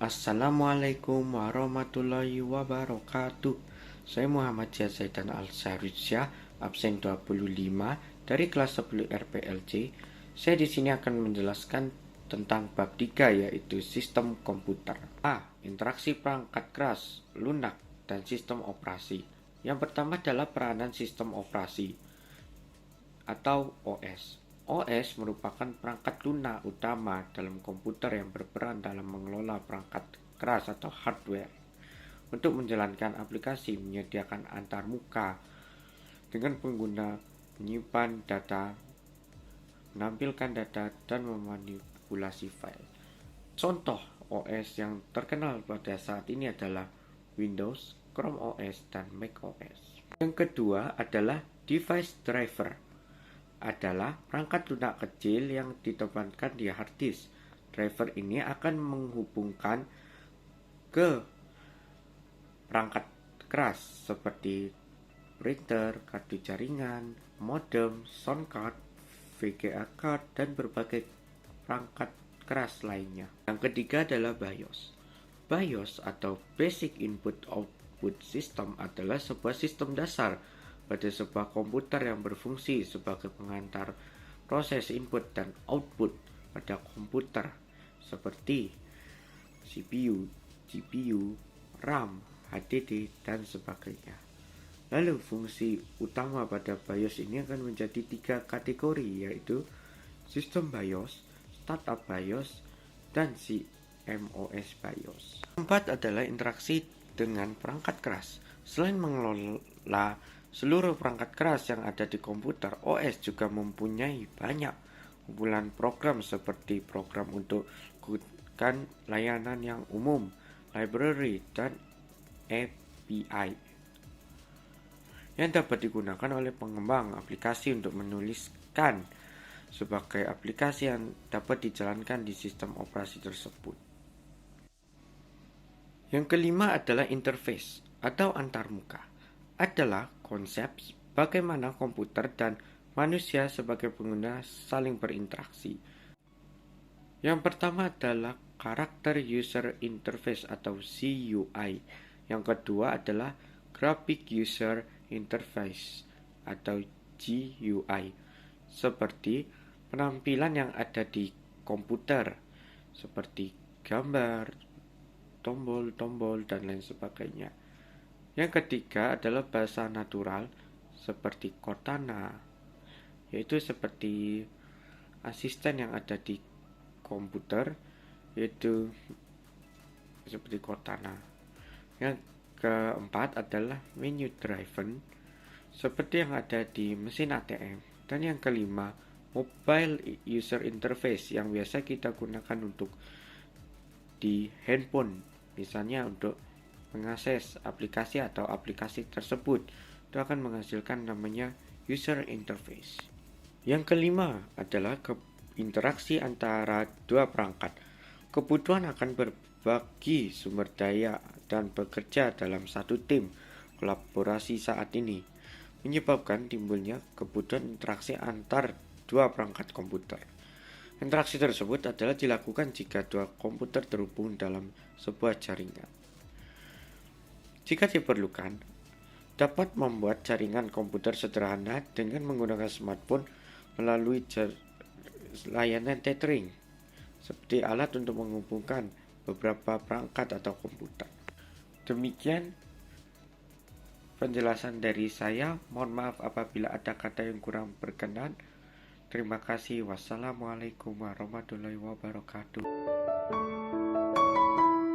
Assalamualaikum warahmatullahi wabarakatuh. Saya Muhammad Zaidan Al-Syarudsyah, absen 25 dari kelas 10 RPLC. Saya di sini akan menjelaskan tentang bab 3, yaitu sistem komputer. Interaksi perangkat keras, lunak, dan sistem operasi. Yang pertama adalah peranan sistem operasi atau OS. OS merupakan perangkat lunak utama dalam komputer yang berperan dalam mengelola perangkat keras atau hardware untuk menjalankan aplikasi, menyediakan antarmuka dengan pengguna, menyimpan data, menampilkan data, dan memanipulasi file. Contoh OS yang terkenal pada saat ini adalah Windows, Chrome OS, dan Mac OS. Yang kedua adalah device driver. Adalah perangkat lunak kecil yang ditempatkan di hard disk. Driver ini akan menghubungkan ke perangkat keras seperti printer, kartu jaringan, modem, sound card, VGA card, dan berbagai perangkat keras lainnya. Yang ketiga adalah BIOS. BIOS atau Basic Input Output System adalah sebuah sistem dasar pada sebuah komputer yang berfungsi sebagai pengantar proses input dan output pada komputer seperti CPU, GPU, RAM, HDD, dan sebagainya. Lalu fungsi utama pada BIOS ini akan menjadi 3 kategori, yaitu sistem BIOS, startup BIOS, dan CMOS BIOS. Keempat adalah interaksi dengan perangkat keras. Selain mengelola seluruh perangkat keras yang ada di komputer, OS juga mempunyai banyak kumpulan program seperti program untuk menggunakan layanan yang umum, library, dan API yang dapat digunakan oleh pengembang aplikasi untuk menuliskan sebagai aplikasi yang dapat dijalankan di sistem operasi tersebut. Yang kelima adalah interface atau antarmuka. Adalah konsep bagaimana komputer dan manusia sebagai pengguna saling berinteraksi. Yang pertama adalah Character User Interface atau CUI. Yang kedua adalah Graphic User Interface atau GUI, seperti penampilan yang ada di komputer seperti gambar, tombol-tombol, dan lain sebagainya. Yang ketiga adalah bahasa natural seperti Cortana, yaitu seperti asisten yang ada di komputer, yaitu seperti Cortana. Yang keempat adalah menu driven seperti yang ada di mesin ATM. Dan yang kelima, mobile user interface yang biasa kita gunakan untuk di handphone, misalnya untuk mengakses aplikasi atau aplikasi tersebut. Itu akan menghasilkan namanya user interface. Yang kelima adalah interaksi antara dua perangkat. Kebutuhan akan berbagi sumber daya dan bekerja dalam satu tim kolaborasi saat ini, menyebabkan timbulnya kebutuhan interaksi antar dua perangkat komputer. Interaksi tersebut adalah dilakukan jika dua komputer terhubung dalam sebuah jaringan. Jika diperlukan, dapat membuat jaringan komputer sederhana dengan menggunakan smartphone melalui layanan tethering, seperti alat untuk menghubungkan beberapa perangkat atau komputer. Demikian penjelasan dari saya. Mohon maaf apabila ada kata yang kurang berkenan. Terima kasih. Wassalamualaikum warahmatullahi wabarakatuh.